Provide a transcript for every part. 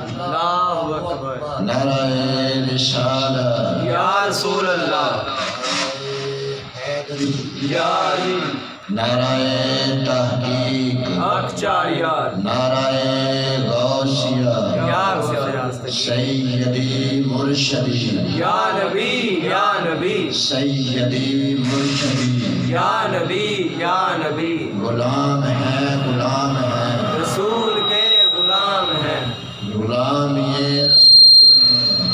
اللہ اکبر، نعرہ رسالت یا رسول اللہ، یا علی، نعرہ تحقیق حق چاریار، نعرہ غوثیہ یا غوثیہ، سیدی مرشدی یا نبی، یا نبی، سیدی مرشدی یا نبی، یا نبی، غلام ہے غلام ہے رسول کے غلام ہیں، غلام یہ رسول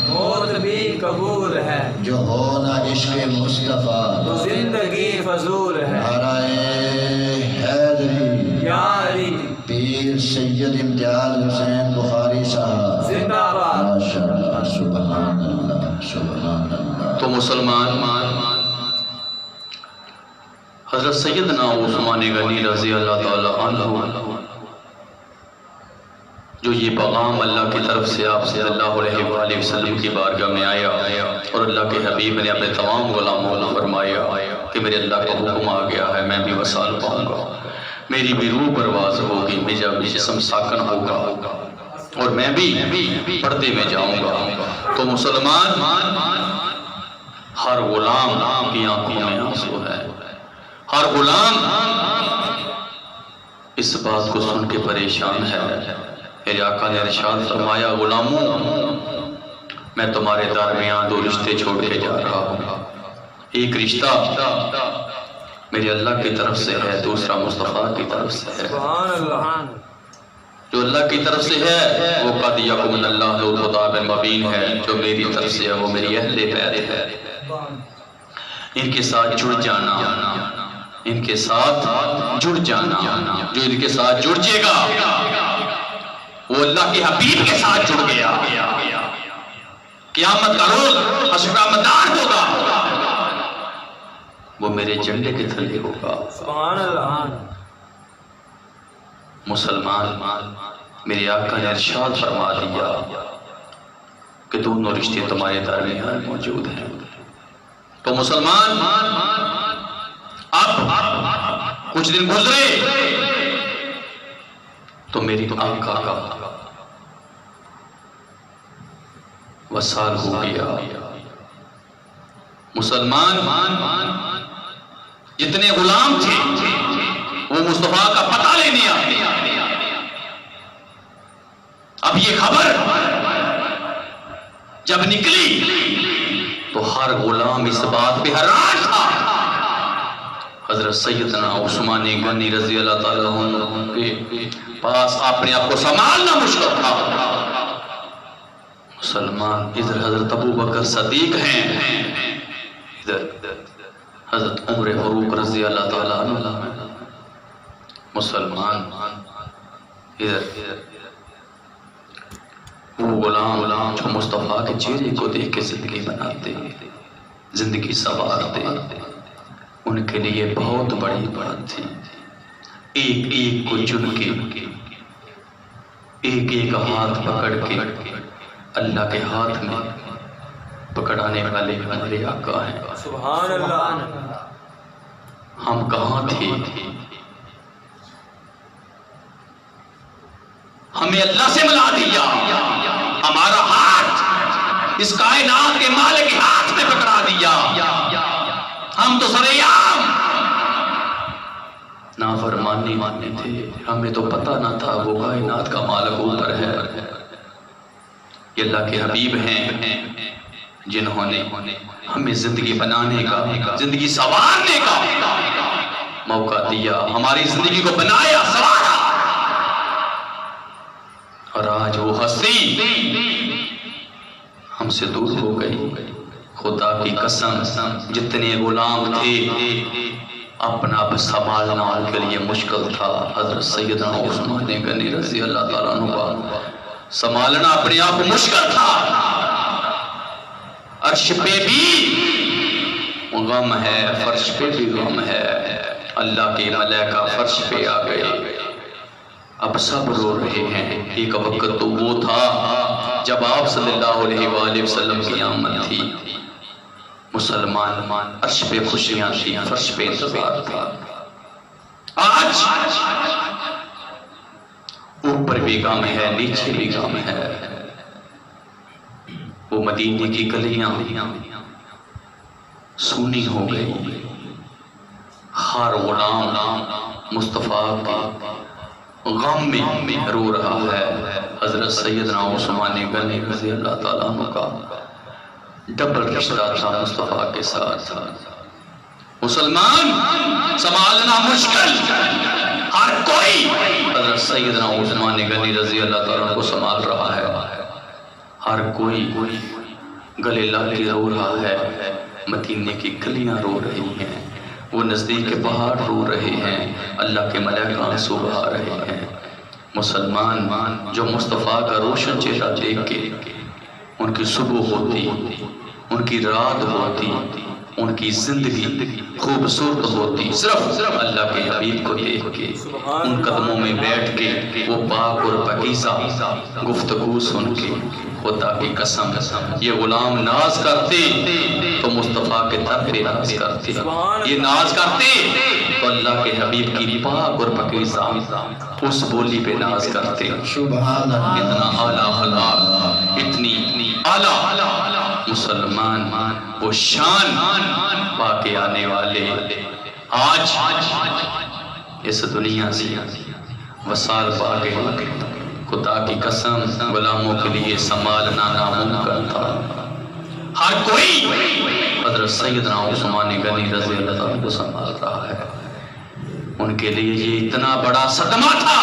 موت بھی قبول ہے، جو ہونا عشق مصطفیٰ تو زندگی فضول ہے، نعرہ حیدری یا علی، پیر سید امتیاز حسین بخاری صاحب زندہ باد، ماشاءاللہ سبحان اللہ سبحان اللہ۔ تو مسلمان حضرت سیدنا عثمان غنی رضی اللہ تعالی عنہ جو یہ پیغام اللہ کی طرف سے آپ صلی اللہ علیہ وآلہ وسلم کی بارگاہ میں آیا اور اللہ کے حبیب نے اپنے تمام غلاموں کو فرمایا کہ میرے اللہ کا حکم آ گیا ہے، میں بھی وصال پاؤں گا، میری بھی روح پرواز ہوگی، میرا بھی جسم ساکن ہوگا اور میں بھی پردے میں جاؤں گا۔ تو مسلمان ہر غلام کی آنکھوں میں آنسو ہے، ہر غلام اس بات کو سن کے پریشان ہے۔ میرے آقا نے ارشاد فرمایا غلاموں میں تمہارے درمیان دو رشتے چھوڑ کے جا رہا ہوں، ایک رشتہ میرے اللہ کی طرف سے ہے، دوسرا مصطفیٰ کی طرف سے ہے۔ سبحان اللہ، جو اللہ کی طرف سے ہے وہ قد یکون اللہ ذو خطاب مبین ہے، جو میری طرف سے ہے وہ میری اہل بیت ہے۔ ان کے ساتھ جڑ جانا، ان کے ساتھ جڑ جانا، جو ان کے ساتھ جڑ جائے گا وہ اللہ کے حبیب کے ساتھ جڑ گیا، قیامت کا روز حشر کا میدان ہوگا وہ میرے جھنڈے کے تھلے ہوگا۔ سبحان اللہ، مسلمان میرے آقا نے ارشاد فرما دیا کہ دونوں رشتے تمہارے درمیان موجود ہیں۔ تو مسلمان اب کچھ دن گزرے تو میری آقا کا وصال ہو گیا۔ مسلمان جتنے غلام تھے وہ مصطفیٰ کا پتہ لینے آتے، اب یہ خبر جب نکلی تو ہر غلام اس بات پہ حیران تھا۔ حضرت سیدنا عثمان غنی رضی اللہ تعالیٰ عنہ کے پاس اپنے آپ کو سنبھالنا مشکل تھا۔ مسلمان ادھر حضرت ابو بکر صدیق ہیں، ادھر حضرت عمر فاروق رضی اللہ تعالیٰ عنہ، مسلمان ادھر وہ غلام جو مصطفیٰ کے چہرے کو دیکھ کے زندگی بناتے، زندگی سنوارتے، ان کے لیے بہت بڑی بات تھی۔ ایک ایک کو چن کے، ایک ایک ہاتھ پکڑ کے اللہ کے ہاتھ میں پکڑانے والے ہمارے آقا ہیں۔ سبحان اللہ، ہم کہاں تھے؟ ہمیں اللہ سے ملا دیا، ہمارا ہاتھ اس کائنات کے مالک کے ہاتھ میں پکڑا دیا۔ ہم تو سرعام نافرمانی ماننے تھے، ہمیں تو پتہ نہ تھا وہ کائنات کا مالک اوپر ہے۔ یہ اللہ کے حبیب ہیں جنہوں نے ہمیں زندگی بنانے کا، زندگی سنوارنے کا موقع دیا، ہماری زندگی کو بنایا، سنوارا، اور آج وہ ہستی ہم سے دور ہو گئی۔ خدا کی قسم جتنے غلام تھے اپنا اب سنبھالنا ان کے لیے مشکل تھا۔ حضرت سیدنا عثمان غنی رضی اللہ تعالیٰ عنہ کا سنبھالنا اپنے آپ مشکل تھا۔ عرش پہ بھی غم ہے، فرش پہ بھی غم ہے، اللہ کے ملائکہ فرش پہ آ گئے، اب سب رو رہے ہیں۔ ایک وقت تو وہ تھا جب آپ صلی اللہ علیہ وآلہ وسلم کی آمد تھی، مسلمان عرش پہ خوشیاں تھی، فرش پہ انتظار تھا۔ آج اوپر بھی غم ہے نیچے بھی غم ہے. وہ مدینے کی گلیاں سونی ہو گئی. ہر غلام مصطفیٰ کے غم میں رو رہا ہے. حضرت سیدنا عثمان غنی رضی اللہ تعالیٰ عنہ کا ڈبل رشتہ تھا مصطفیٰ کے ساتھ. مسلمان سنبھالنا مشکل، ہر کوئی حضرت سیدنا عثمان غنی رضی اللہ تعالیٰ عنہ کو سنبھال رہا ہے. ہر کوئی گلے لگ کے رو رہا ہے. مدینے کی گلیاں رو رہی ہیں، وہ نزدیک کے پہاڑ رو رہے ہیں، اللہ کے ملائکہ آنسو بہا رہے ہیں. مسلمان جو مصطفیٰ کا روشن چہرہ دیکھ کے ان کی صبح ہوتی، ان کی رات ہوتی، ان کی زندگی خوبصورت ہوتی، صرف اللہ کے حبیب کو دیکھ کے، ان قدموں میں بیٹھ کے، وہ پاک اور پاکیزہ گفتگو سن کے، خدا کی قسم یہ غلام ناز کرتے تو مصطفیٰ کے در پہ ناز کرتے، یہ ناز کرتے تو اللہ کے حبیب کی پاک اور پاکیزہ اس بولی پہ ناز کرتے. سبحان اللہ. اتنا اعلیٰ اخلاق، اتنی اعلیٰ مسلمان وہ شان پا کے آنے والے آج اس دنیا سے وصال پا گئے. خدا کی قسم غلاموں کے لیے سنبھالنا ناممکن تھا. ہر کوئی حضرت سیدنا عثمان غنی رضی اللہ عنہ کو سنبھال رہا ہے. ان کے لیے یہ اتنا بڑا صدمہ تھا،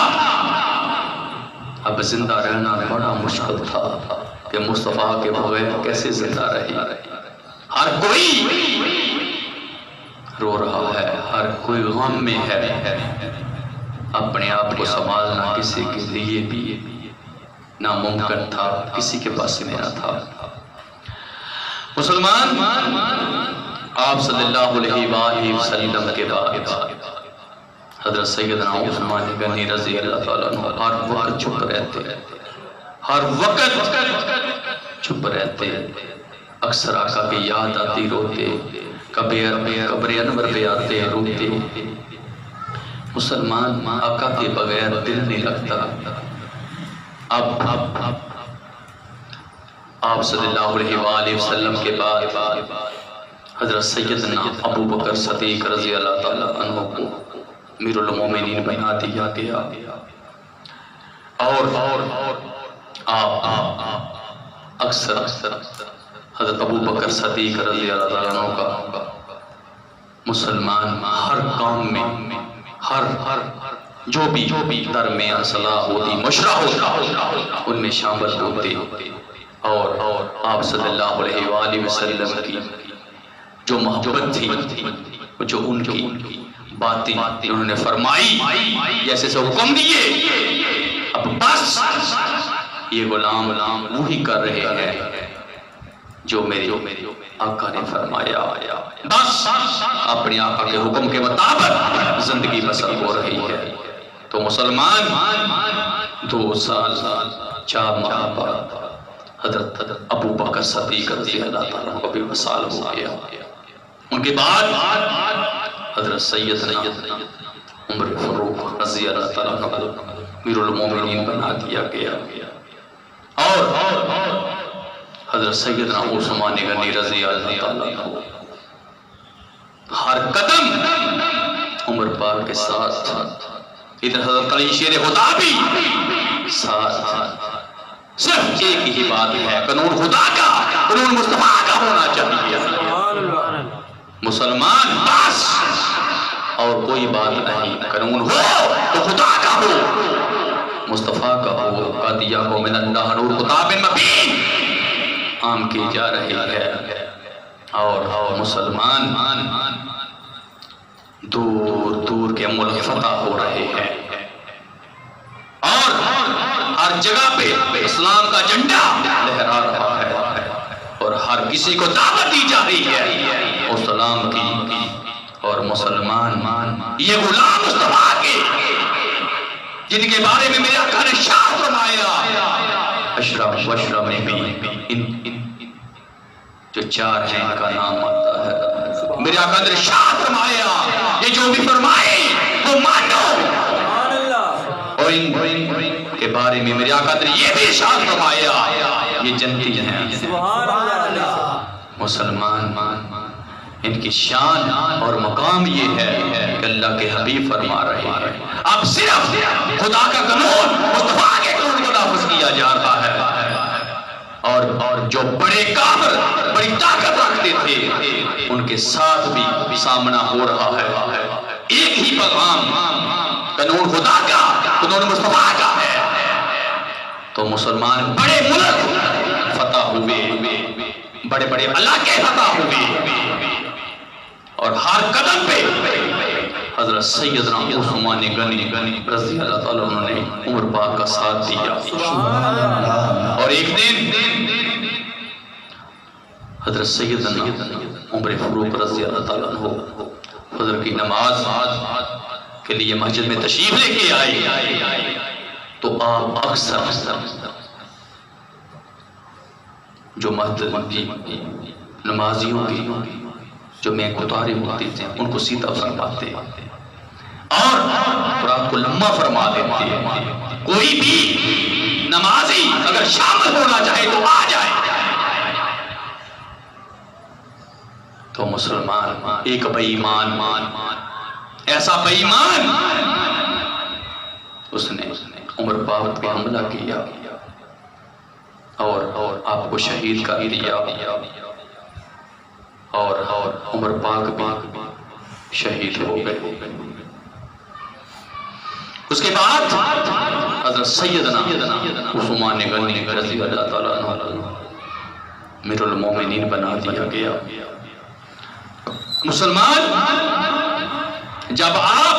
اب زندہ رہنا بڑا مشکل تھا کہ مصطفیٰ کے بغیر کیسے زندہ رہی. ہر کوئی رو رہا ہے، ہر کوئی غم میں ہے. اپنے آپ کو سنبھالنا کسی کے لیے بھی ناممکن تھا، کسی کے پاس میں نہ تھا. مسلمان آپ صلی اللہ علیہ وآلہ وسلم کے بعد حضرت سیدنا عثمان غنی رضی اللہ تعالیٰ عنہ ہر وقت چپ رہتے، ہر وقت چپ رہتے. اکثر آقا کی یاد آتی روتے، قبر انور پہ آتے روتے. مسلمان آقا کے بغیر دل نہیں لگتا. اب آپ صلی اللہ علیہ وآلہ وسلم کے بعد حضرت سیدنا ابو بکر صدیق رضی اللہ تعالیٰ عنہ کو امیر المومنین بنا دیا گیا. اور آپ اکثر حضرت ابو بکر صدیق رضی اللہ تعالیٰ عنہ کا مسلمان ہر کام میں، ہر جو بھی درمیان صلاح ہوتی، مشورہ ہوتا، ان میں شامل ہوتے. اور آپ صلی اللہ علیہ وآلہ وسلم کی جو محبت تھی، جو ان کی باتیں انہوں نے فرمائی، جیسے سے حکم دیے، اب بس یہ غلام وہی کر رہے ہیں جو میرے آقا نے فرمایا. بس اپنے آقا کے حکم کے مطابق زندگی بسر ہو رہی ہے. تو مسلمان 2 سال 4 ماہ بعد حضرت ابو بکر صدیق رضی اللہ تعالیٰ کو بھی وصال ہو گیا. ان کے بعد حضرت سیدنا عمر فاروق رضی اللہ تعالیٰ کو امیر المومنین بنا دیا گیا. اور حضرت سیدنا عثمان غنی رضی اللہ تعالیٰ کو ہر قدم عمر پاک کے ساتھ، ادھر حضرت علی شیر خدا بھی ساتھ. صرف ایک ہی بات ہے، قانون خدا کا، قانون مصطفیٰ کا ہونا چاہیے. مسلمان بس اور کوئی بات نہیں، قانون ہو تو خدا کا ہو، مصطفیٰ کا ہو. قد یاکم من اللہ نور کتاب مبین عام کی جا رہی ہے. اور مسلمان دور دور کے ملک فتح ہو رہے ہیں، اور ہر جگہ پہ اسلام کا جھنڈا لہرا رہا ہے، اور ہر کسی کو دعوت دی جا رہی ہے اسلام کی. اور مسلمان یہ غلام مصطفیٰ کے جن کے بارے میں میرے آقا نے شاہ فرمایا، اشرف وشرف میں بھی جو 4 ہیں ان کا نام آتا ہے. میرے آقا نے شاہ فرمایا یہ جو بھی فرمائے وہ مانو. اور بارے میں میرے آقا نے یہ بھی ارشاد فرمایا یہ جنتی ہیں۔ سبحان اللہ۔ مسلمان ان کی شان اور مقام یہ ہے کہ اللہ کے حبیب فرما رہے ہیں اب صرف خدا کا قانون مصطفیٰ کے قانون کو نافذ کیا جا رہا ہے، اور جو بڑے کافر بڑی طاقت رکھتے تھے ان کے ساتھ بھی سامنا ہو رہا ہے۔ ایک ہی پیغام قانون خدا کا قانون مصطفیٰ کا ہے، تو مسلمان بڑے ملک فتح ہوئے، بڑے بڑے علاقے فتح ہوئے، اور ہر قدم پہ حضرت سیدنا عثمان غنی رضی اللہ تعالیٰ عنہ نے عمر پاک کا ساتھ دیا۔ اور ایک دن حضرت سیدنا عمر فاروق رضی اللہ تعالیٰ عنہ فجر کی نماز کے لیے مسجد میں تشریف لے کے آئے، تو آپ اکثر جو نمازیوں کی جو میں اتارے ہوتے تھے ان کو سیدھا فرماتے اور رات کو لمبا فرما دیتے ہیں۔ کوئی بھی نمازی اگر شامل ہونا چاہے تو آ جائے۔ تو مسلمان ایک بے ایمان ایسا بے ایمان اس نے عمر پاک پہ حملہ کیا اور آپ کو شہید کر دیا، اور عمر پاک بھی شہید ہو گئے۔ اس کے بعد حضرت سیدنا عثمان غنی رضی اللہ تعالیٰ عنہ امیر المومنین بنا دیا گیا۔ مسلمان جب آپ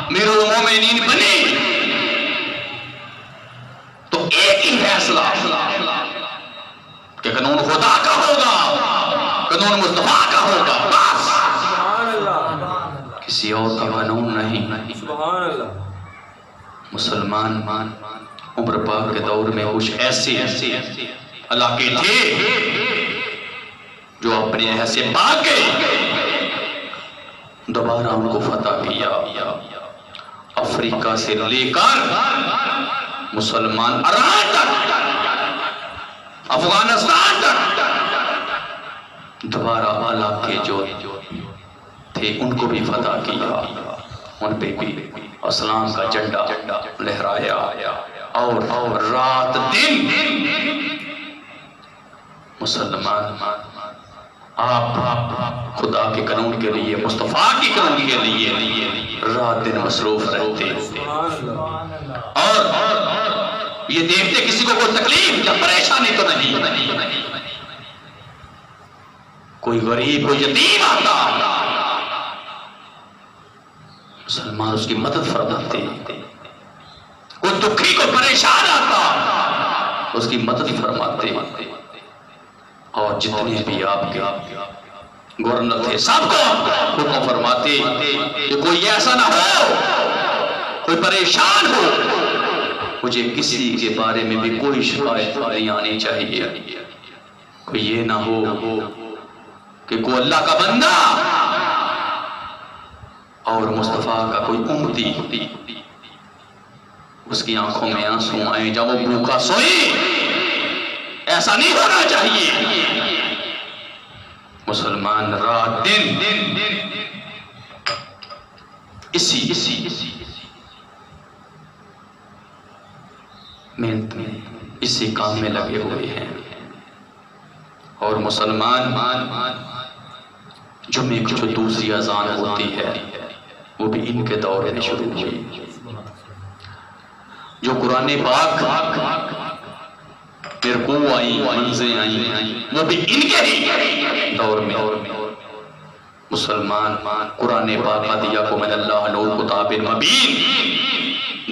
امیر المومنین بنے تو ایک ہی فیصلہ کہ قانون خدا کا ہوگا، قانون مصطفیٰ کا ہوگا، بس سبحان اللہ۔ کسی اور کا قانون نہیں۔ سبحان اللہ۔ مسلمان عمر پاک کے دور میں کچھ ایسے علاقے تھے جو اپنے ایسے بھاگ گئے، دوبارہ ان کو فتح کیا۔ افریقہ سے لے کر مسلمان ایران تک، افغانستان تک دوبارہ علاقے جو تھے ان کو بھی فتح کیا، ان پہ بھی اسلام کا جھنڈا لہرایا، اور رات دن مسلمان آپ خدا کے قانون کے لیے، مصطفیٰ کے قانون کے لیے رات دن مصروف رہتے، اور یہ دیکھتے کسی کو کوئی تکلیف یا پریشانی تو نہیں، کوئی غریب کوئی یتیم آتا مسلمان اس کی مدد فرماتے، کوئی دکھی کو پریشان آتا اس کی مدد فرماتے، اور جتنے بھی آپ کے گورنر تھے سب کو حکم فرماتے کہ کوئی ایسا نہ ہو، کوئی پریشان ہو، مجھے کسی کے بارے میں بھی کوئی شکایت نہیں آنی چاہیے، کوئی یہ نہ ہو کہ کوئی اللہ کا بندہ اور مصطفیٰ کا کوئی امتی اس کی آنکھوں میں آنسو آئیں جب وہ بھوکا سوئے، ایسا نہیں ہونا چاہیے۔ مسلمان رات دن محنت میں اسی کام میں لگے ہوئے ہیں، اور مسلمان جمعے کی جو دوسری اذان ہوتی ہے وہ بھی ان کے دور میں شروع ہوئی، جو قرآن پاک رکوع آئی منزلیں آئیں وہ بھی ان کے ہی دور میں۔ مسلمان قرآن پاک ہدیہ کو من اللہ نور کتاب مبین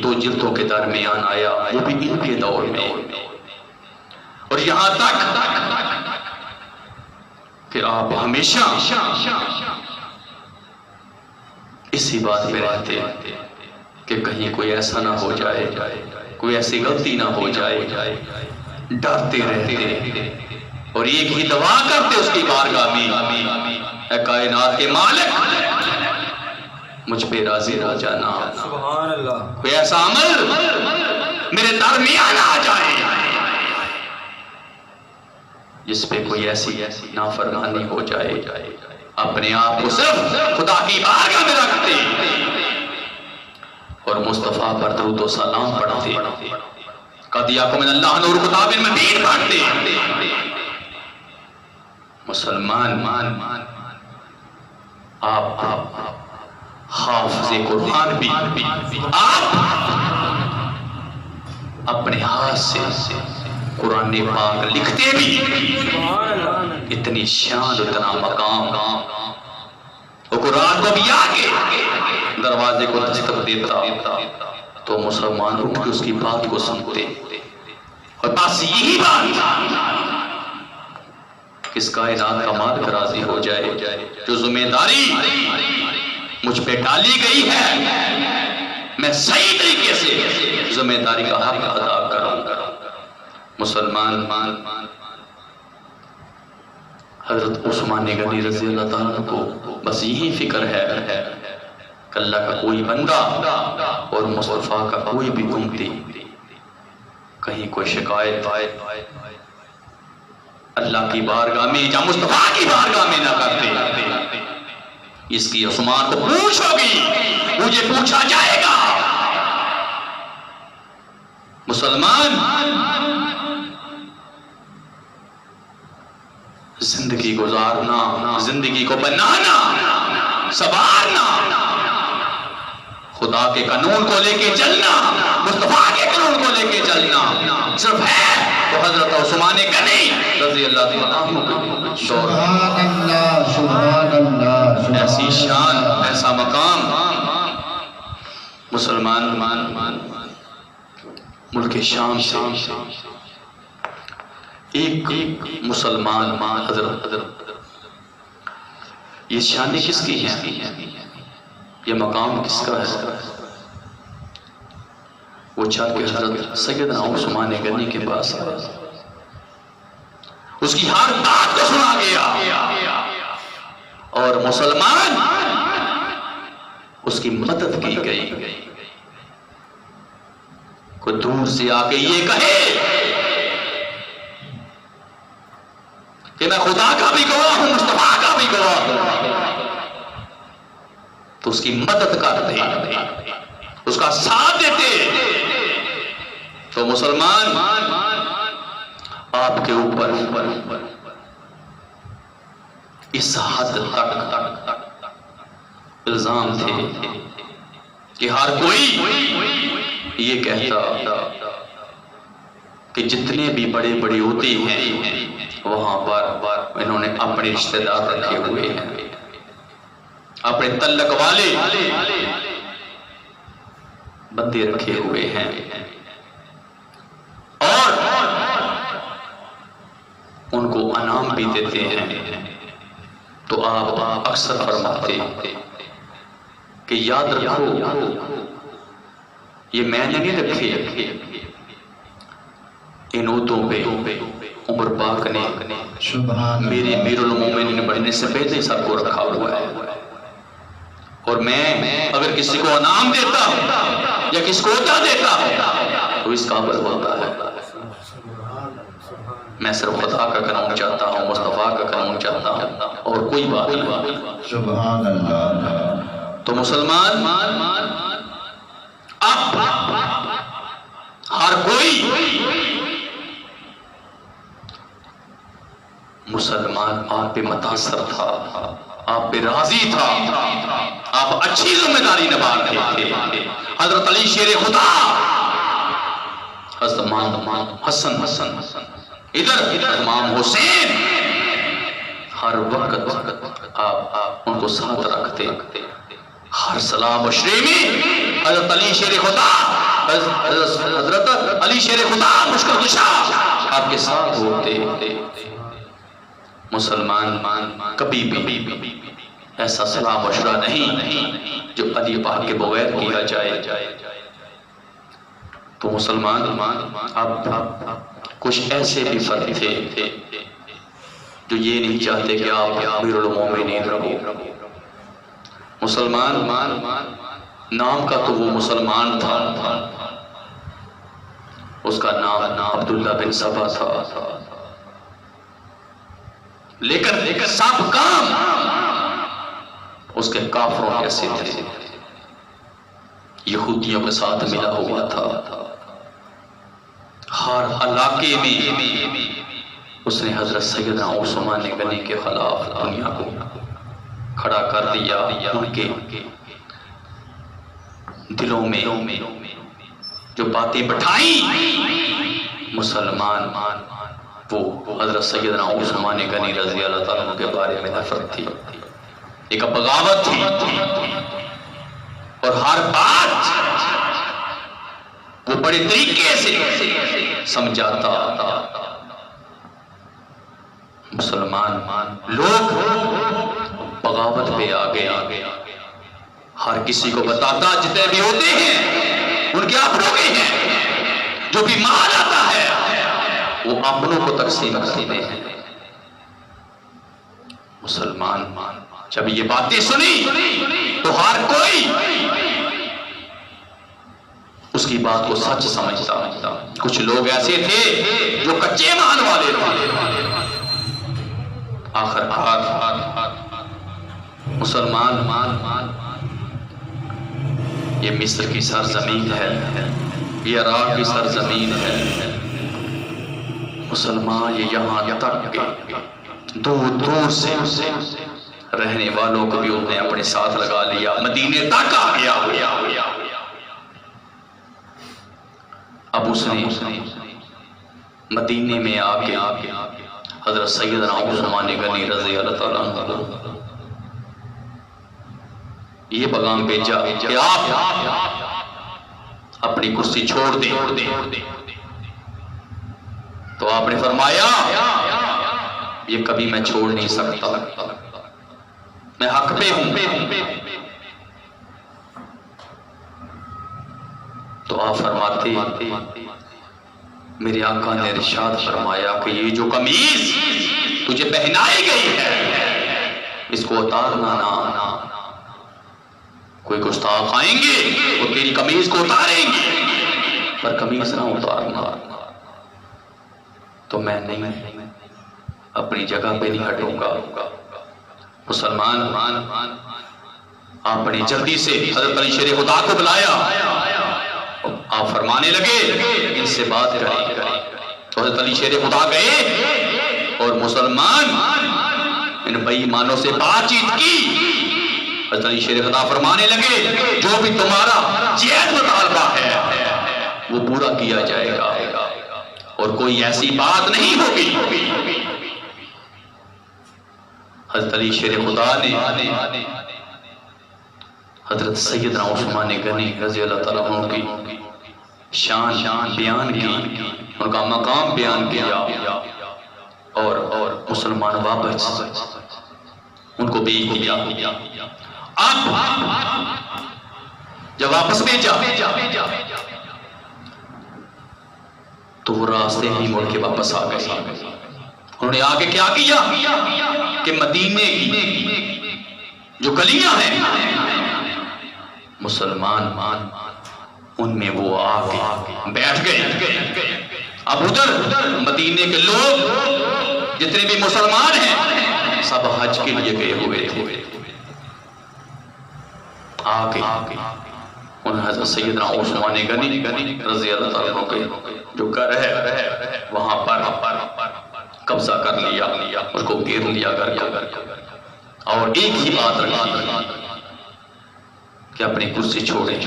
2 جلدوں کے درمیان آیا، وہ بھی ان کے دور میں، اور یہاں تک کہ آپ ہمیشہ اسی بات پہ رہتے کہ کہیں کوئی ایسا نہ ہو جائے، کوئی ایسی غلطی نہ ہو جائے، ڈرتے رہتے، اور ایک ہی دعا کرتے اس کی بارگاہ میں، اے کائنات کے مالک مجھ پہ راضی ہو جانا، سبحان اللہ۔ کوئی ایسا عمل میرے درمیان آ جائے جس پہ کوئی ایسی نافرمانی ہو جائے اپنے آپ کو صرف خدا کی بارگاہ میں رکھتے اور مصطفیٰ پر درود و سلام پڑھتے قد یاکم من اللہ نور کتاب مبین پڑھتے مسلمان آپ حافظ قرآن بھی آپ اپنے ہاتھ سے قرآن پاک لکھتے بھی اتنی شان اتنا مقام وہ قرآن کو بھی آگے دروازے کو دستک دیتا تو مسلمان اٹھ کے اس کی بات کو سنتے اور بس یہی بات کس کائنات کا مالک راضی ہو جائے جو ذمہ داری مجھ پہ ڈالی گئی ہے میں صحیح طریقے سے ذمہ داری کا حق ادا کروں مسلمان حضرت عثمان غنی رضی اللہ تعالیٰ کو بس یہی فکر ہے کہ اللہ کا کوئی بندہ اور مصطفیٰ کا کوئی بھی امتی کہیں کوئی شکایت اللہ کی بارگاہ میں یا مصطفیٰ کی بارگاہ میں نہ کرتے اس کی عثمان کو پوچھو گی مجھے پوچھا جائے گا مسلمان زندگی گزارنا زندگی کو بنانا سنوارنا خدا کے قانون کو لے کے چلنا مصطفیٰ کے قانون کو لے کے چلنا صرف ہے تو حضرت عثمان غنی رضی اللہ عنہ سبحان اللہ سبحان اللہ ایسی شان ایسا مقام مسلمان ملک شام سے ایک مسلمان حضرت یہ شان کس کی ہے یہ مقام کس کا ہے وہ چل کے حضرت سیدنا عثمان غنی کے پاس آیا اس کی ہر بات کو سنا گیا اور مسلمان اس کی مدد کی گئی کوئی دور سے آ کے یہ کہے کہ میں خدا کا بھی گواہ ہوں مصطفیٰ کا بھی گواہ ہوں تو اس کی مدد کرتے اس کا ساتھ دیتے تو مسلمان آپ کے اوپر اس حد تک الزام تھے کہ ہر کوئی یہ کہتا کہ جتنے بھی بڑے بڑے ہوتے ہیں وہاں پر انہوں نے اپنے رشتہ دار رکھے ہوئے ہیں اپنے تعلق والے بندے رکھے ہوئے ہیں اور ان کو انعام بھی دیتے ہیں تو آپ اکثر فرماتے کہ یاد رکھو یہ میں نے نہیں رکھے ان اوتوں پہ عمر پاک نے میرے امیر المومنین بڑھنے سے پہلے سب کو رکھا ہوا ہے اور میں اگر کسی کو انعام دیتا ہوں یا کسی کو عطا دیتا ہوں تو اس قابل ہوتا ہے میں صرف خدا کا قانون چاہتا ہوں مصطفیٰ کا قانون چاہتا ہوں اور کوئی بات نہیں سبحان اللہ تو مسلمان اب ہر کوئی مسلمان آپ پہ متاثر تھا آپ پہ راضی تھا آپ اچھی ذمہ داری نبھا رہے تھے حضرت علی شیر خدا حضرت حسن ادھر امام حسین ہر وقت آپ ان کو ساتھ رکھتے ہر صلاح مشرے میں حضرت علی شیر خدا حضرت علی شیر خدا مشکل کشا آپ کے ساتھ ہوتے مسلمان کبھی بھی ایسا صلاح مشورہ نہیں جو علی پاک کے بغیر کیا جائے تو مسلمان اب کچھ ایسے بھی فرد تھے جو یہ نہیں چاہتے کہ آپ امیر المومنین رہو مسلمان نام کا تو وہ مسلمان تھا اس کا نام عبداللہ بن سبا تھا، لیکن سب کام اس کے کافروں جیسے تھے، یہودیوں کے ساتھ ملا ہوا تھا۔ ہر علاقے میں اس نے حضرت سیدنا عثمان غنی کے خلاف دنیا کو کھڑا کر دیا۔ ان کے دلوں میں جو باتیں بٹھائیں مسلمان، وہ حضرت سیدنا عثمان غنی رضی اللہ تعالیٰ عنہ کے بارے میں نفرت تھی، ایک بغاوت تھی، اور ہر بات وہ بڑے طریقے سے سمجھاتا۔ مسلمان لوگ بغاوت پہ آ گئے، ہر کسی کو بتاتا جتنے بھی ہوتے ہیں ان کے اپنوں کے ہیں، جو بھی مال آتا ہے وہ اپنوں کو تقسیم کرتے ہیں۔ مسلمان جب یہ باتیں سنی تو ہر کوئی اس کی بات کو سچ سمجھتا۔ کچھ لوگ ایسے تھے جو کچے مان والے تھے۔ آخر کار مسلمان، یہ مصر کی سرزمین ہے، یہ عراق کی سرزمین ہے، مسلمان یہ یہاں تک دور دور سے رہنے والوں کو بھی انہوں نے اپنے ساتھ لگا لیا، مدینے تک آ گیا۔ اب اس نے مدینے میں آ کے حضرت سیدنا عثمان غنی رضی اللہ تعالیٰ عنہ یہ پیغام بھیجا کہ آپ اپنی کرسی چھوڑ دیں۔ تو آپ نے فرمایا یہ کبھی میں چھوڑ نہیں سکتا، میں حق پہ ہوں۔ تو آپ فرماتے میرے آقا نے ارشاد فرمایا کہ یہ جو قمیض تجھے پہنائی گئی ہے اس کو اتارنا نہ، کوئی گستاخ آئیں گے وہ تیری قمیض کو اتاریں گے، پر قمیض نہ اتارنا۔ تو میں نہیں اپنی جگہ پہ نہیں ہٹوں گا۔ مسلمان آپ بڑی جلدی سے حضرت علی شیر خدا کو بلایا، آپ فرمانے لگے ان سے بات کریں۔ تو حضرت علی شیر خدا گئے اور مسلمان ان بے ایمانوں سے بات چیت کی۔ حضرت علی شیر خدا فرمانے لگے جو بھی تمہارا جہد مطالبہ ہے وہ پورا کیا جائے گا، اور کوئی ایسی بات نہیں ہوگی۔ حضرت علی شیر خدا نے حضرت سیدنا عثمان غنی رضی اللہ تعالیٰ عنہ کی شان بیان کی، ان کا مقام بیان کیا، اور مسلمان واپس ان کو بھیج دیا۔ اب جب واپس بھیجا تو وہ راستے ہی مڑ کے واپس آ گئے۔ انہوں نے آگے کیا کیا کہ مدینے کی جو گلیاں ہیں مسلمان ان میں وہ آگے بیٹھ گئے۔ اب ادھر مدینے کے لوگ جتنے بھی مسلمان ہیں سب حج کے لیے گئے ہوئے تھے۔ آگے ان حضرت سیدنا عثمان غنی رضی اللہ تعالیٰ عنہ کے جو گھر ہے وہاں پر قبضہ کر لیا، اس کو گھیر لیا گھر کو، اور ایک ہی بات رکھی کہ اپنی کرسی چھوڑیں۔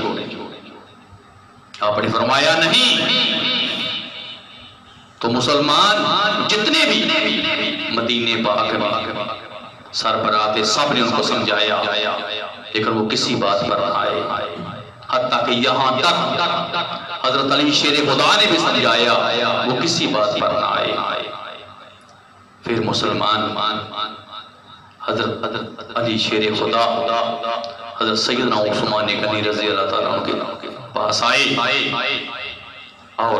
آپ نے فرمایا نہیں۔ تو مسلمان جتنے بھی مدینے پاک میں سربراہ سب نے ان کو سمجھایا، لیکن وہ کسی بات پر نہ آئے، حتیٰ کہ یہاں تک حضرت علی شیر خدا نے بھی سمجھایا، وہ کسی بات پر نہ آئے۔ پھر مسلمان حضرت علی شیر خدا حضرت سیدنا عثمان غنی رضی اللہ تعالیٰ عنہ کے پاس آئے اور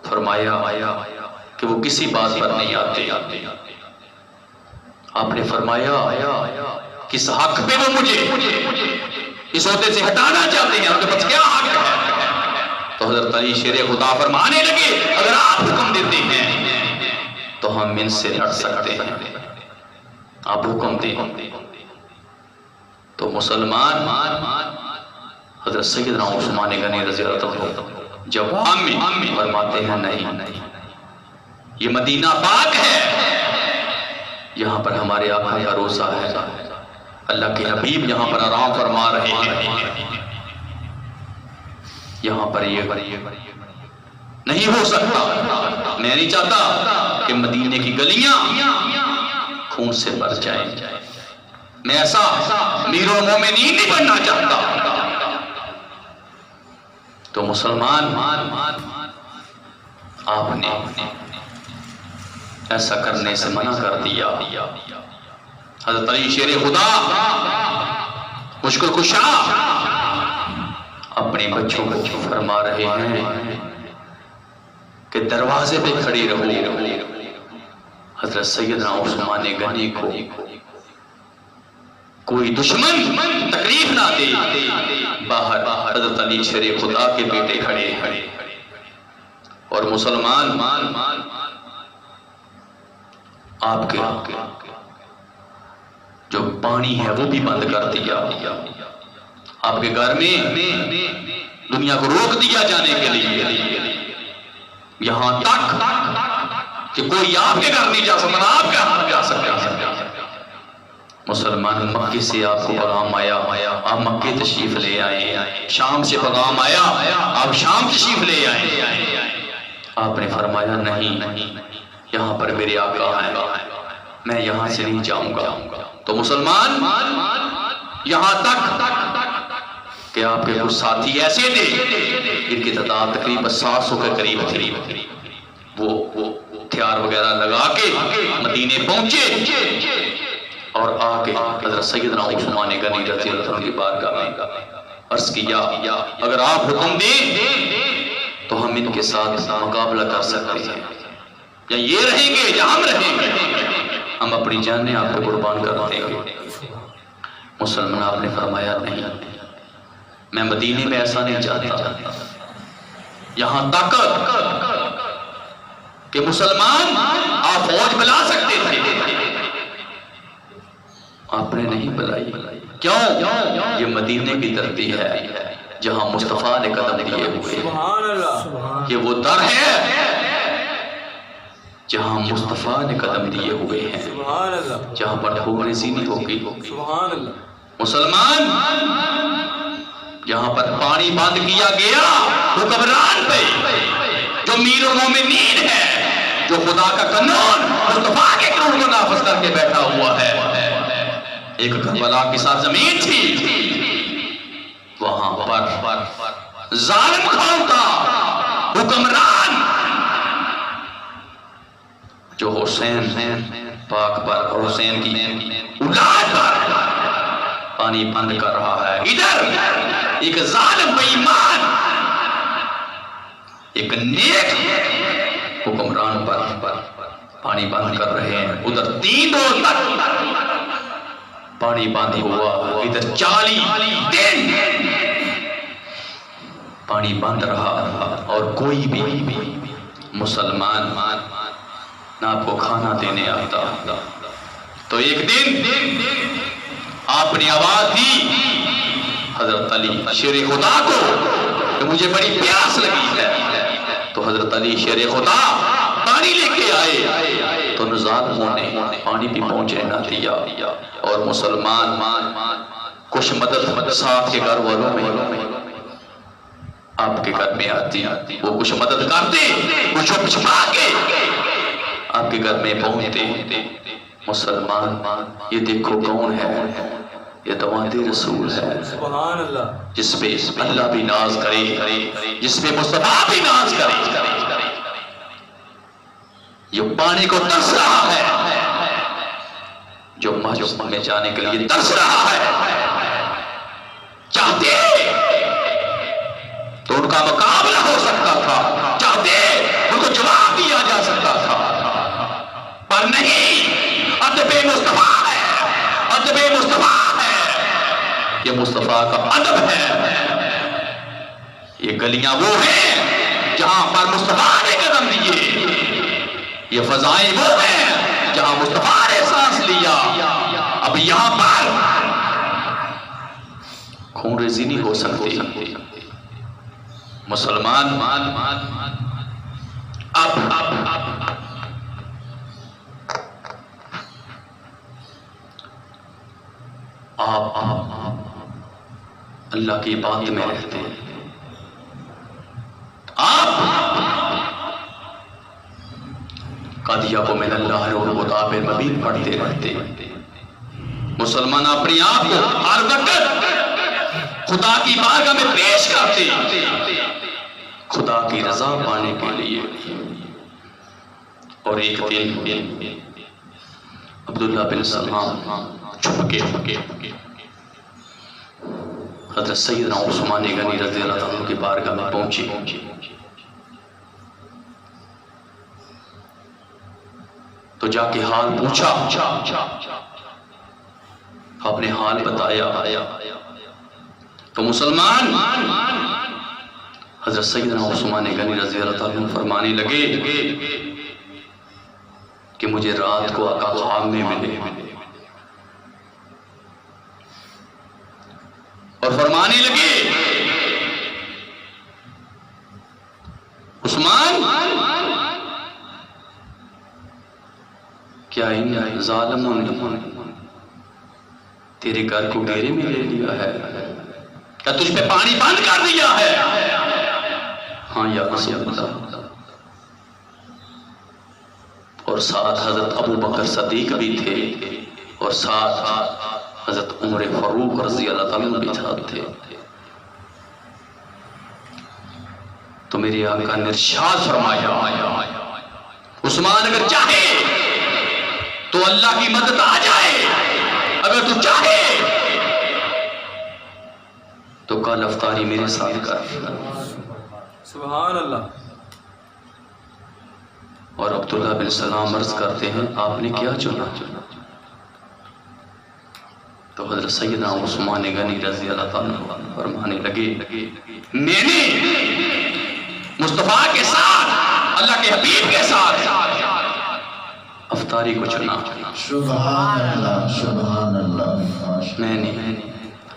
فرمایا کہ وہ کسی بات پر نہیں آتے۔ آپ نے فرمایا کس حق پہ وہ مجھے اس عہدے سے ہٹانا چاہتے ہیں، ان کے پاس کیا حق ہے؟ تو تو حضرت علی شیر خدا فرمانے لگے اگر آپ حکم دیتے ہیں تو ہم ان سے لڑ سکتے ہیں، آپ حکم دیں۔ تو مسلمان حضرت سیدنا عثمان غنی رضی اللہ عنہ جواب میں فرماتے ہیں نہیں، یہ مدینہ پاک ہے، یہاں پر ہمارے آقا کا روزہ ہے، اللہ کے حبیب یہاں پر آرام فرما رہے ہیں، یہاں پر یہ نہیں ہو سکتا۔ میں نہیں چاہتا کہ مدینے کی گلیاں خون سے بھر جائیں، میں ایسا امیر المومنین نہیں بننا چاہتا۔ تو مسلمان آپ نے ایسا کرنے سے منع کر دیا۔ حضرت علی شیر خدا مشکل کشا اپنے بچوں کو فرما رہے ہیں کہ دروازے پہ کھڑی رہو، حضرت سیدنا عثمان غنی کو کوئی دشمن تکلیف نہ دے۔ باہر حضرت علی شیر خدا کے بیٹے کھڑے ہیں اور مسلمان آپ کے جو پانی ہے وہ بھی بند کر دیا، آپ کے گھر میں دنیا کو روک دیا جانے کے لیے، یہاں تک کہ کوئی آپ کے گھر نہیں جا سکتا، آپ کے گھر جا سکتا۔ مسلمان مکے سے آپ کو پیغام آیا، آپ مکے تشریف لے آئے، شام سے پیغام آیا، آپ شام تشریف لے آئے۔ آپ نے فرمایا نہیں، یہاں پر میرے آقا ہیں، میں یہاں سے نہیں جاؤں گا۔ تو مسلمان یہاں تک کہ آپ کے کچھ ساتھی ایسے تھے جن کی تعداد تقریباً 700 کے قریب تھی، وہ ہتھیار وغیرہ لگا کے مدینے پہنچے اور آگے حضرت سیدنا عثمان غنی رضی اللہ عنہ کی بارگاہ میں عرض کیا اگر آپ حکم دیں تو ہم ان کے ساتھ مقابلہ کر سکتے ہیں، یا یہ رہیں گے یا ہم رہیں گے، ہم اپنی جانیں آپ کو قربان کر دیں گے۔ مسلمان آپ نے فرمایا نہیں، میں مدینے میں ایسا نہیں چاہتا، یہاں تک کہ مسلمان آپ فوج بلا سکتے تھے، آپ نے نہیں بلائی۔ کیوں؟ یہ مدینے کی دھرتی ہے جہاں مصطفیٰ نے قدم دیے ہوئے، سبحان اللہ، یہ وہ در ہے جہاں مصطفیٰ نے قدم دیے ہوئے ہیں، سبحان اللہ، جہاں پر حور زینی ہوگی۔ سبحان اللہ، مسلمان جہاں پر پانی بند کیا گیا حکمران پہ جو امیر المومنین ہے، جو خدا کا قانون مصطفیٰ کے قانون کو نافذ کر کے بیٹھا ہوا ہے، ایک کربلا کے ساتھ زمین تھی، وہاں پر ظالم قوم کا حکمران جو حسین پاک پر اور حسین کی اولاد پر پانی بند کر رہا ہے، ادھر ایک ظالم بے ایمان ایک نیک حکمران پر پانی بند کر رہے ہیں، ادھر 3 روز تک پانی بند ہوا، ادھر 40 دن پانی بند رہا اور کوئی بھی مسلمان نہ آپ کو کھانا دینے آتا۔ تو ایک دن آپ نے آواز دی حضرت علی شیر خدا کو کہ مجھے بڑی پیاس لگی ہے، تو حضرت علی شیر خدا پانی لے کے آئے، تو ظالموں نے پانی بھی پہنچے نہ دیا، اور مسلمان کچھ مدد ساتھ کے گھر والوں میں آپ کے گھر میں آتی، وہ کچھ مدد کرتے، کچھ چھپا کے آپ کے گھر میں پہنچتے۔ مسلمان یہ دیکھو کون ہے، یہ دواد رسول ہے، سبحان اللہ، جس پہ اللہ بھی ناز کرے، جس پہ مصطفیٰ بھی ناز کرے، یہ پانی کو ترس رہا ہے، جو مسجد میں جانے کے لیے ترس رہا ہے، چاہتے تو ان کا مقابلہ ہو سکتا تھا، چاہتے ان کو جواب دیا جا سکتا تھا، پر نہیں، ادب مصطفیٰ ہے، ادب مصطفیٰ ہے، یہ مصطفیٰ کا ادب ہے۔ یہ گلیاں وہ ہیں جہاں پر مصطفیٰ نے قدم دیے، یہ فضائیں وہ ہیں جہاں مصطفیٰ نے سانس لیا۔ اب یہاں پر خون ریزی نہیں ہو سکتی۔ مسلمان اب آپ اللہ کی بات میں رہتے ہیں، آپ قادیہ کو من اللہ نور غطاب مبین پڑھتے رہتے ہیں۔ مسلمان اپنی آپ کو ہر وقت خدا کی بارگاہ میں پیش کرتے ہیں خدا کی رضا پانے کے لیے۔ اور ایک دن عبداللہ بن سلام چھپ کے حضرت سیدنا عثمان غنی رضی اللہ عنہ کی بارگاہ میں پہنچے، تو جا کے حال پوچھا، اپنے حال بتایا، تو مسلمان حضرت سیدنا عثمان غنی رضی اللہ عنہ فرمانے لگے کہ مجھے رات کو آقا خواب میں ملے، اور فرمانے لگے عثمان کیا ان ظالموں نے تیرے گھر کو ڈیرے میں لے لیا ہے؟ کیا تجھ پہ پانی بند کر دیا ہے؟ ہاں یا رسول اللہ۔ اور ساتھ حضرت ابو بکر صدیق بھی تھے، اور ساتھ حضرت عمر فاروق رضی اللہ عنہ بھی ساتھ تھے۔ تو میرے آقا نے ارشاد فرمایا عثمان اگر چاہے تو اللہ کی مدد آ جائے، اگر تو چاہے تو کل افطاری میرے ساتھ کر۔ سبحان اللہ۔ اور عبداللہ بن سلام عرض کرتے ہیں آپ نے کیا چنا؟ تو حضرت سیدنا عثمان غنی رضی اللہ عنہ فرمانے لگے میں نے مصطفیٰ کے ساتھ، اللہ کے حبیب کے ساتھ افطاری کو چنا۔ سبحان اللہ، سبحان اللہ۔ میں نے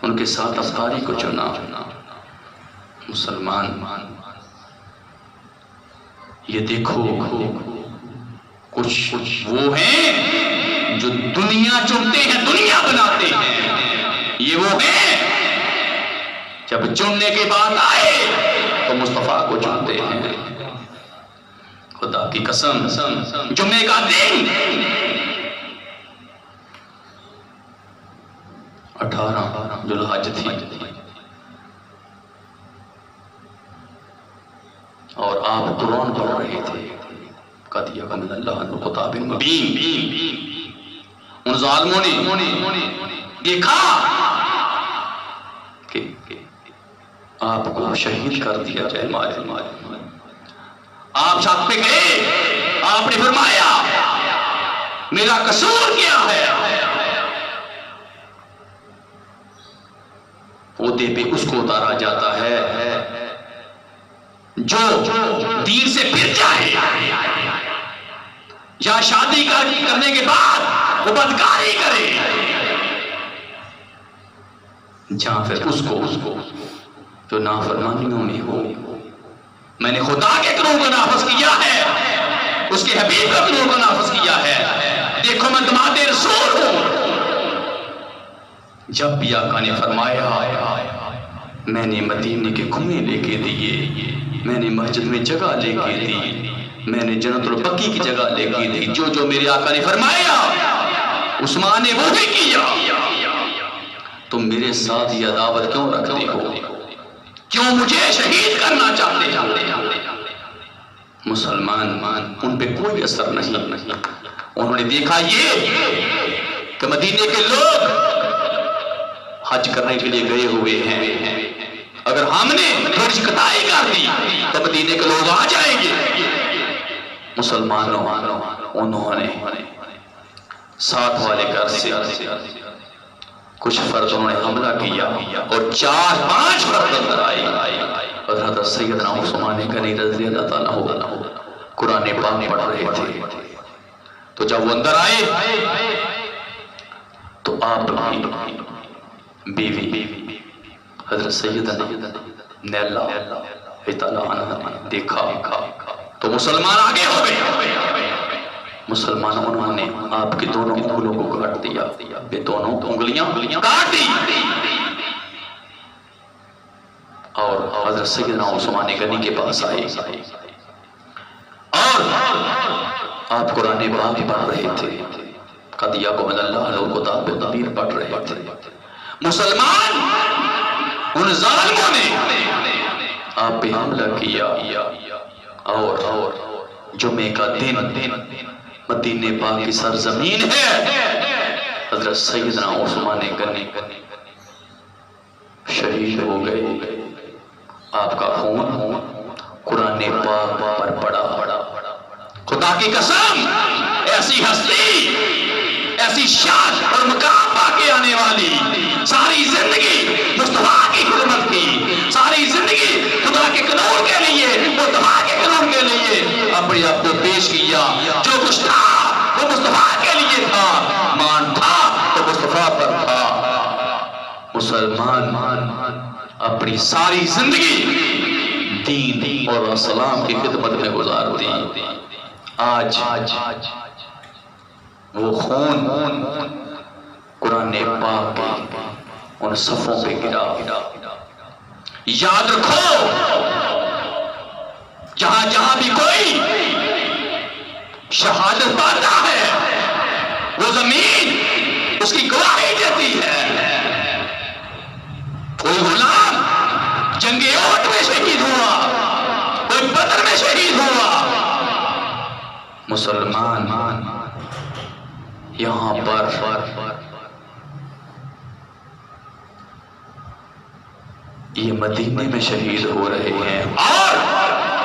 ان کے ساتھ افطاری کو چنا۔ مسلمان یہ دیکھو کچھ وہ ہیں جو دنیا چنتے ہیں، دنیا بناتے ہیں، یہ وہ ہیں جب چننے کے بعد آئے تو مصطفیٰ کو چنتے ہیں۔ خدا کی قسم جمعے کا دن 18 ذوالحج تھی، اور آپ قرآن پڑھ رہے تھے، قادیہ کا من اللہ نور غطاب مبین۔ ان ظالموں نے دیکھا کہ آپ کو شہید کر دیا جائے، مارے۔ آپ چھت پہ گئے، آپ نے فرمایا میرا قصور کیا ہے؟ عہدے پہ اس کو اتارا جاتا ہے جو دین سے پھر جائے، یا شادی کرنے کے بعد وہ بدکاری کرے، جہاں پھر اس کو جو نافرمانیوں میں ہو۔ میں نے خدا کے قانون کو نافذ کیا ہے، اس کے حبیب کے قانون کو نافذ کیا ہے۔ دیکھو میں دماد رسول ہوں۔ جب بھی آقا نے فرمایا میں نے مدینے کے کنویں لے کے دیے، میں نے مسجد میں جگہ لے کے دی، میں نے جنت البقیع کی جگہ لے کے دی، جو جو میرے آقا نے فرمایا عثمان نے وہ بھی کیا۔ تم میرے ساتھ یہ عداوت کیوں رکھتے ہو؟ کیوں مجھے شہید کرنا چاہتے ہیں؟ مسلمان ان پہ کوئی اثر نہیں۔ انہوں نے دیکھا یہ کہ مدینے کے لوگ حج کرنے کے لیے گئے ہوئے ہیں، اگر ہم نے تھوڑی سی کٹائی کر دی تو مدینے کے لوگ آ جائیں گے۔ مسلمانوں انہوں نے ساتھ والے گھر سے کچھ فردوں نے حملہ کیا، اور 4-5 فرد اندر آئے، حضرت سیدنا عثمان غنی رضی اللہ تعالیٰ عنہ قرآن پاک پڑھ رہے تھے، تو جب وہ اندر آئے تو آپ کی بیوی حضرت سیدنا نیلا تعالیٰ عنہ دیکھا تو مسلمان آگے ہو گئے۔ مسلمان انہوں نے آپ کی دونوں انگلیوں کو کاٹ دیا، یہ دونوں انگلیاں کاٹ دی، اور حضرت سیدنا عثمان غنی کے پاس آئے اور آپ قرآن پاک پڑھ رہے تھے، قد یقبل اللہ لو کتاب تعبیر پڑھ رہے تھے۔ مسلمان ان ظالموں نے آپ پہ حملہ کیا، اور جمعے کا دن مدینہ پاک کی سرزمین ہے، حضرت سیدنا عثمان غنی شہید ہو گئے، آپ کا خون قرآن پاک پر پڑا۔ خدا کی قسم، ایسی ہستی، ایسی شان اور مقام پا کے آنے والی، ساری زندگی مصطفیٰ کی خدمت کی، ساری زندگی خدا کے قانون کے لیے، مصطفیٰ کے قانون کے لیے اپنے آپ کو پیش کیا۔ جو کچھ تھا وہ مصطفیٰ کے لیے تھا، مان تھا تو مصطفیٰ پر تھا۔ مسلمان اپنی ساری زندگی دین اور اسلام کی خدمت میں گزار دی۔ آج وہ خون قرآن پاک کے ان صفوں پہ گرا۔ یاد رکھو، جہاں جہاں بھی کوئی شہادت پاتا ہے وہ زمین اس کی گواہی دیتی ہے۔ کوئی غلام جنگ احد میں شہید ہوا، کوئی بدر میں شہید ہوا، مسلمان یہاں پر یہ مدینے میں شہید ہو رہے ہیں، اور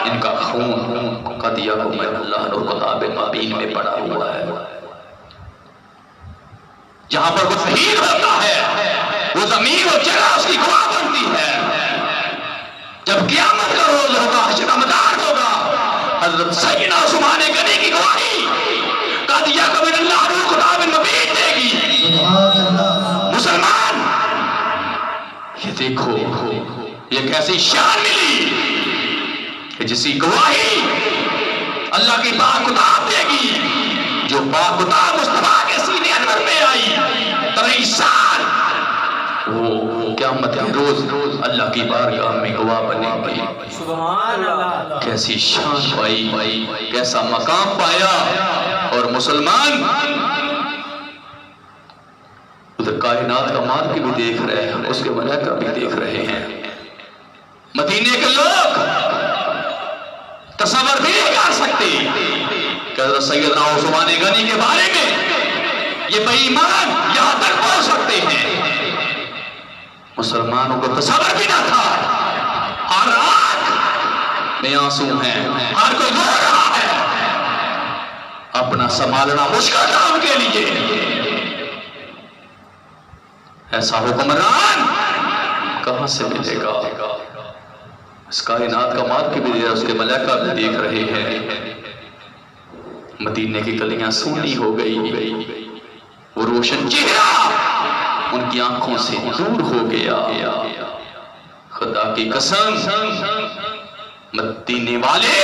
ان کا خون قد یقبل اللہ لو کتاب تعبیر میں پڑا ہوا ہے۔ جہاں پر وہ شہید ہوتا ہے وہ زمین اور جگہ اس کی گواہ بنتی ہے۔ جب قیامت کا روز ہوگا، حشر کا میدان ہوگا، حضرت سیدنا عثمان غنی کی گواہی قد یقبل اللہ لو کتاب تعبیر دے گی۔ مسلمان یہ دیکھو، یہ کیسی شان ملی کہ جس کی گواہی اللہ کی پاک کتاب دے گی، جو پاک کتاب مصطفیٰ کے سینے انور میں آئی 23 سال، وہ قیامت کے روز اللہ کی بارگاہ میں گواہ بنے گی۔ سبحان اللہ، کیسی شان پائی، کیسا مقام پایا۔ اور مسلمان ادھر کائنات کا مالک بھی دیکھ رہے ہیں، اس کے ملائکہ بھی دیکھ رہے ہیں۔ مدینے کے لوگ تصور بھی نہیں کر سکتے کہ حضرت سیدنا عثمان غنی کے بارے میں یہ بے ایمان یہاں تک پہنچ سکتے ہیں۔ مسلمانوں کو تصور بھی نہ تھا۔ ہر آنکھ میں آنسو ہیں، ہر کوئی رو رہا ہے، اپنا سنبھالنا مشکل تھا ان کے لیے۔ ایسا حکمران کہاں سے ملے گا؟ اس کائنات کا مالک بھی اس کے ملائکہ بھی دیکھ رہے ہیں۔ مدینے کی گلیاں سونی ہو گئی، وہ روشن چہرہ ان کی آنکھوں سے دور ہو گیا۔ خدا کی قسم، مدینے والے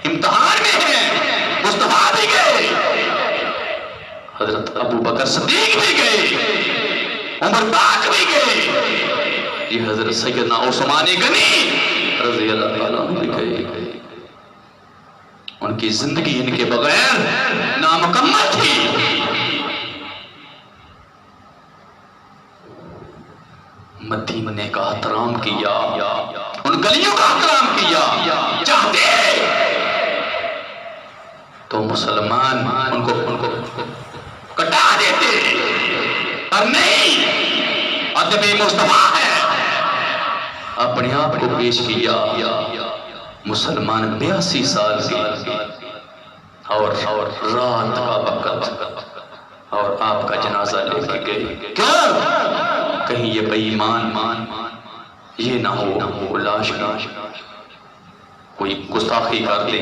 امتحان میں ہیں، مصطفیٰ بھی گئے، حضرت ابو بکر صدیق بھی گئے، عمر پاک بھی گئے، یہ حضرت سیدنا عثمان غنی رضی اللہ تعالیٰ عنہ بھی گئے۔ ان کی زندگی ان کے بغیر نامکمل تھی۔ مدینے کا احترام کیا، ان گلیوں کا احترام کیا۔ چاہتے تو مسلمان ان کو کٹا دیتے، اور نہیں، ادب مصطفیٰ ہے، اپنے آپ کو پیش کیا۔ مسلمان 82 سال کی اور رات کا وقت، اور آپ کا جنازہ لے کے گئے۔ کیوں؟ کہیں یہ بے ایمان یہ نہ ہو لاش کوئی گستاخی کر دیں،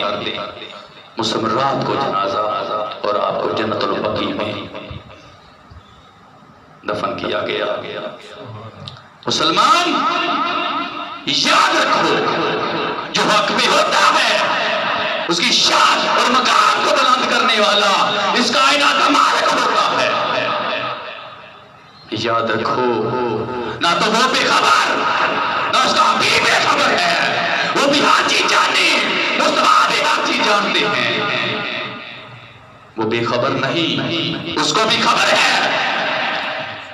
مسمرات کو جنازہ اور آپ کو جنت البقیع میں دفن کیا گیا۔ مسلمان یاد رکھو، جو حق میں ہوتا ہے اس کی شان اور مقام کو بلند کرنے والا اس کائنات کا مالک ہوتا ہے۔ یاد رکھو، نہ تو وہ بے خبر نہ اس کا بھی بے خبر ہے، وہ بھی ہر چیز جانے، مصطفیٰ بھی ہر چیز جانتے ہیں۔ وہ بے خبر نہیں، اس کو بھی خبر ہے،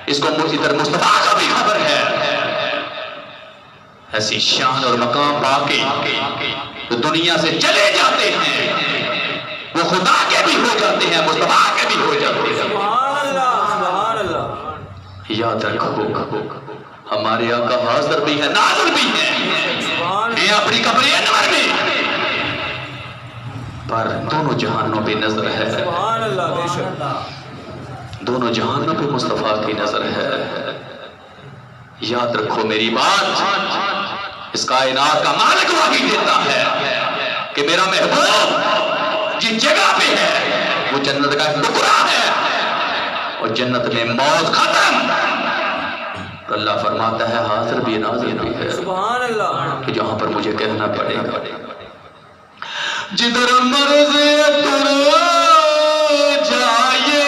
اس کو ادھر مصطفیٰ کو بھی خبر ہے۔ ایسی شان اور مقام پا کے جو دنیا سے چلے جاتے ہیں وہ خدا کے بھی ہو جاتے ہیں، مصطفیٰ کے بھی ہو جاتے ہیں۔ سبحان اللہ، سبحان اللہ۔ یاد رکھو، ہمارے آقا حاضر بھی ہے، ناظر بھی ہے، ہیں اپنی قبر انور میں، پر دونوں جہانوں پہ نظر ہے، سبحان اللہ، بے شک دونوں جہانوں پہ مصطفیٰ کی نظر ہے۔ یاد رکھو میری بات، اس کائنات کا مالک وحی دیتا ہے کہ میرا محبوب جس جگہ پہ ہے وہ جنت کا ایک ٹکڑا ہے، اور جنت میں موت ختم۔ اللہ فرماتا ہے حاضر بھی ناظر بھی ہے، سبحان اللہ۔ کہ جہاں پر مجھے کہنا پڑے گا جدھر مرضی تر جائے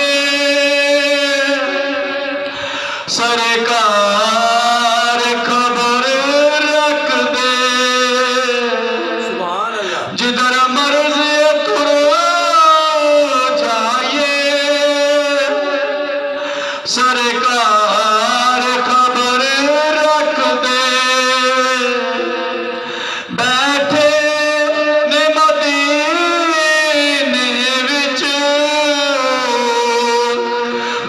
سرکار خبر رکھ دے، سبحان اللہ۔ جدھر مرضی تر جائے سرکار خبر رکھ دے، بیٹھے نے مدینے وچ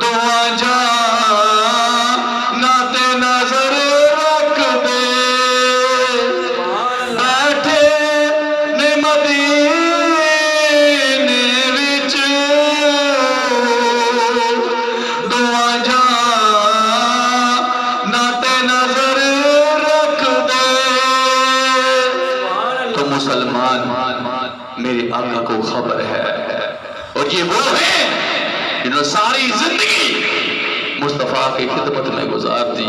دعا جانت نظر رکھ دے، بیٹھے نے مدینے وچ دعا جانت نظر رکھ دے۔ تو مسلمان میرے آقا کو خبر ہے، اور یہ وہ ہے جنہوں نے ساری زندگی مصطفیٰ کی خدمت میں گزار دی،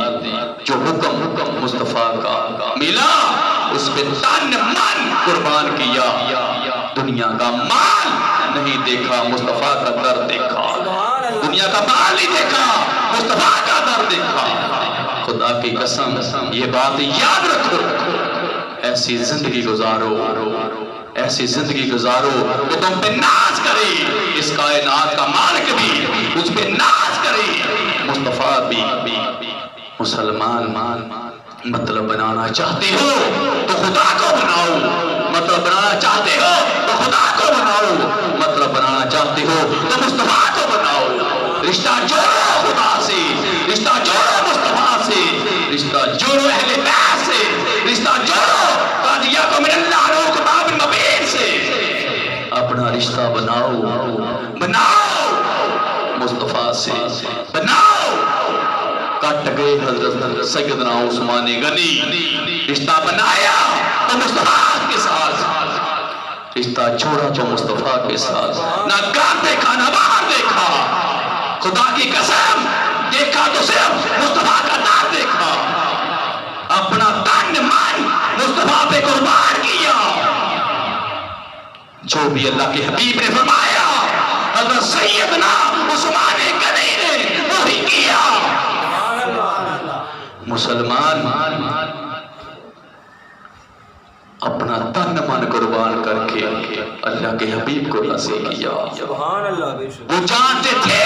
جو حکم مصطفیٰ کا ملا اس پہ تن من قربان کیا، دنیا کا مال نہیں دیکھا، مصطفیٰ کا در دیکھا، دنیا کا مال نہیں دیکھا، مصطفیٰ کا در دیکھا۔ خدا کی قسم یہ بات یاد رکھو، ایسی زندگی گزارو، ایسی زندگی گزارو کہ تم پہ ناز کرے اس کائنات کا مالک بھی، اس پہ ناز کرے مصطفیٰ بھی۔ مسلمان مطلب بنانا چاہتے ہو تو خدا کو بناؤ، مطلب بنانا چاہتے ہو تو خدا کو بناؤ، مطلب بنانا چاہتے ہو تو مصطفیٰ کو بناؤ۔ رشتہ جوڑو خدا سے، رشتہ جوڑو مصطفیٰ سے، رشتہ جوڑو اہل بیت سے، رشتہ جوڑو قادیہ کو من اللہ رو کتاب مبین سے۔ اپنا رشتہ بناؤ مصطفیٰ سے، بناؤ۔ کٹ گئے حضرت سیدنا عثمان غنی، رشتہ بنایا تو مصطفیٰ کے ساتھ، رشتہ چھوڑا تو مصطفیٰ کے ساتھ، نہ گھر دیکھا نہ باہر دیکھا، خدا کی قسم دیکھا تو صرف مصطفیٰ کا نام دیکھا، اپنا تن من مصطفیٰ پہ قربان کیا۔ جو بھی اللہ کے حبیب نے فرمایا حضرت سیدنا عثمان غنی نے وہی کیا۔ مسلمان اپنا تن من قربان کر کے اللہ کے حبیب کو راضی کیا۔ سبحان اللہ، بے شک وہ جانتے تھے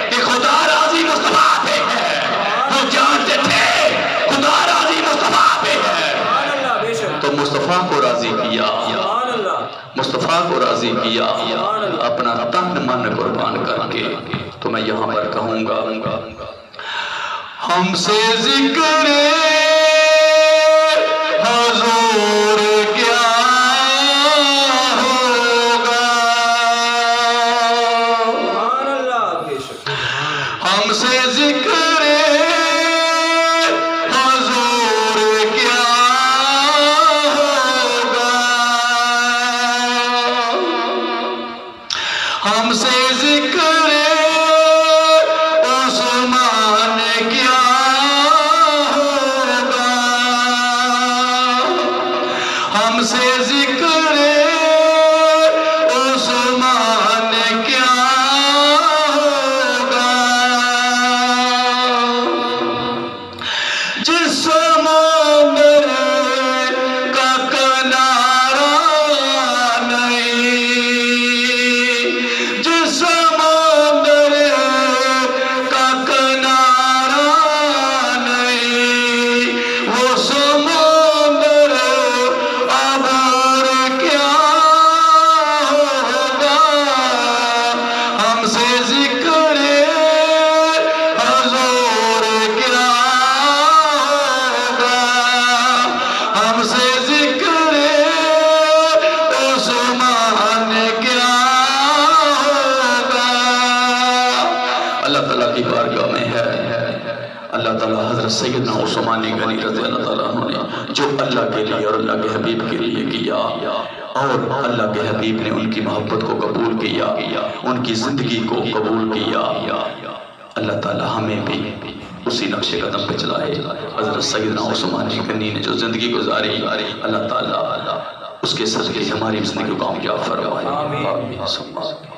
کہ خدا راضی مصطفیٰ پہ ہے، وہ جانتے تھے خدا راضی مصطفیٰ پہ ہے، سبحان اللہ، بے شک تو مصطفیٰ کو راضی کیا، سبحان اللہ۔ مصطفیٰ کو راضی کیا اپنا تن من قربان کر کے۔ تو میں یہاں پر کہوں گا ہم سے ذکر حضور کیا ہوگا، سبحان اللہ، بے شک ہم سے ذکر حضور اللہ تعالیٰ حضرت سیدنا عثمان غنی رضی اللہ تعالیٰ عنہ نے جو اللہ کے لیے اور اللہ کے حبیب کے لیے کیا اور اللہ کے حبیب نے ان کی محبت کو قبول کیا، ان کی زندگی کو قبول کیا، اللہ تعالیٰ ہمیں بھی اسی نقش قدم پہ چلائے۔ حضرت سیدنا عثمان غنی نے جو زندگی گزاری، اللہ تعالیٰ اس کے صدقے ہماری زندگی کو کامیاب فرمائے۔ آمین۔ آمین۔